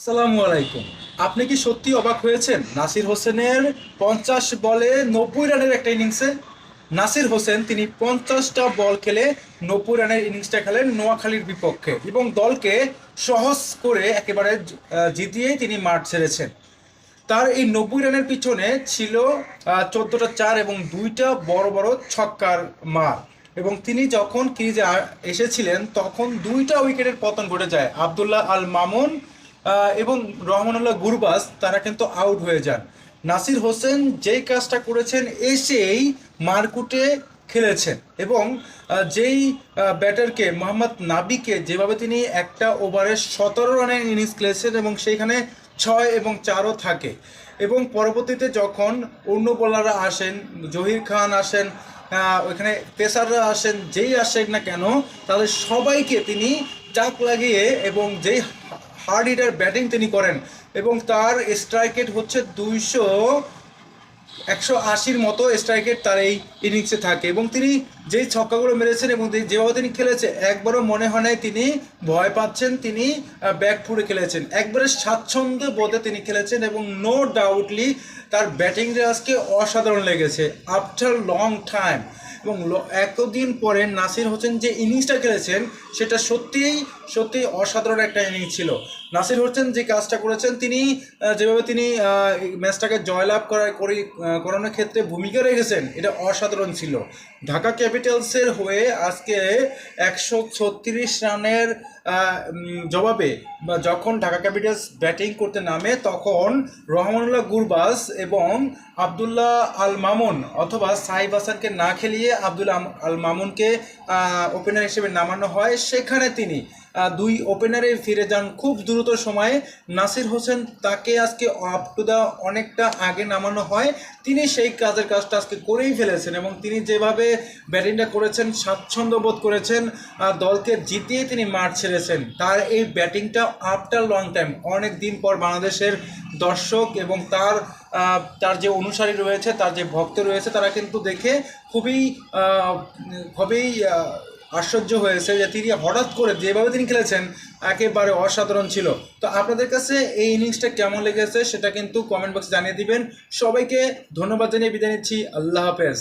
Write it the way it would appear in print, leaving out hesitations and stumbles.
আসসালামু আলাইকুম। আপনি কি সত্যি অবাক হয়েছেন নাসির হোসেনের 50 বলে 90 রানের একটা ইনিংসে? নাসির হোসেন তিনি 50টা বল খেলে 90 রানের ইনিংসটা খেলেন নোয়াখালীর বিপক্ষে এবং দলকে সহজ করে একেবারে জিতিয়েই তিনি মাঠ ছেড়েছেন। তার এই 90 রানের পিছনে ছিল 14টা চার এবং দুইটা বড় বড় ছক্কার মার। এবং তিনি যখন ক্রিজে এসেছিলেন তখন দুইটা উইকেটের পতন ঘটে যায়। আবদুল্লাহ আল মামুন এবং রহমানুল্লাহ গুরবাজ তারা কিন্তু আউট হয়ে যান। নাসির হোসেন যেই কাজটা করেছেন এসেই মারকুটে খেলেছেন এবং যেই ব্যাটারকে মোহাম্মদ নাবিকে যেভাবে তিনি একটা ওভারে 17 রানের ইনিংস খেলেছেন এবং সেইখানে 6 এবং 4ও থাকে। এবং পরবর্তীতে যখন অন্য বোলাররা আসেন, জহির খান আসেন, ওইখানে পেসাররা আসেন, যেই আসেন না কেন তাদের সবাইকে তিনি চাক লাগিয়ে এবং যেই হার্ড হিটার ব্যাটিং তিনি করেন এবং তার স্ট্রাইক রেট হচ্ছে 180-র মতো স্ট্রাইক রেট তার এই ইনিংসে থাকে। এবং তিনি যেই ছক্কাগুলো মেরেছেন এবং যেভাবে তিনি খেলেছে একবারও মনে হয় নাই তিনি ভয় পাচ্ছেন, তিনি ব্যাক ফুটে খেলেছেন, একবারে স্বাচ্ছন্দ্য বোধে তিনি খেলেছেন এবং নো ডাউটলি তার ব্যাটিংটা আজকে অসাধারণ লেগেছে আফটার লং টাইম। এবং এতদিন পরে নাসির হোসেন যে ইনিংসটা খেলেছেন সেটা সত্যিই অসাধারণ একটা ইনিংস ছিল। নাসির হোসেন যে কাজটা করেছেন, তিনি যেভাবে তিনি ম্যাচটাকে জয়লাভ করানোর ক্ষেত্রে ভূমিকা রেখেছেন এটা অসাধারণ ছিল। ঢাকা ক্যাপিটালসের হয়ে আজকে 136 রানের জবাবে যখন ঢাকা ক্যাপিটালস ব্যাটিং করতে নামে তখন রহমানুল্লাহ গুরবাজ এবং আবদুল্লাহ আল মামুন অথবা সাইফ হাসানকে না খেলিয়ে আবদুল্লাহ আল মামুনকে ওপেনার হিসেবে নামানো হয়। সেখানে তিনি দুই ওপেনারে ফিরে যান খুব দ্রুত সময়ে। নাসির হোসেন তাকে আজকে আপ টু দ্য অনেকটা আগে নামানো হয়, তিনি সেই কাজটা আজকে করেই ফেলেছেন এবং তিনি যেভাবে ব্যাটিংটা করেছেন স্বাচ্ছন্দ্য বোধ করেছেন, দলকে জিতিয়ে তিনি মাঠ ছেড়েছেন। তার এই ব্যাটিংটা আফটার লং টাইম, অনেক দিন পর বাংলাদেশের দর্শক এবং তার যে অনুসারী রয়েছে, তার যে ভক্ত রয়েছে তারা কিন্তু দেখে খুবই আশ্চর্য হয়েছে যে তিনি হঠাৎ করে যেভাবে তিনি খেলেছেন একেবারে অসাধারণ ছিল। তো আপনাদের কাছে এই ইনিংসটা কেমন লেগেছে সেটা কিন্তু কমেন্ট বক্সে জানিয়ে দিবেন। সবাইকে ধন্যবাদ জানিয়ে বিদায় নিচ্ছি। আল্লাহ হাফেজ।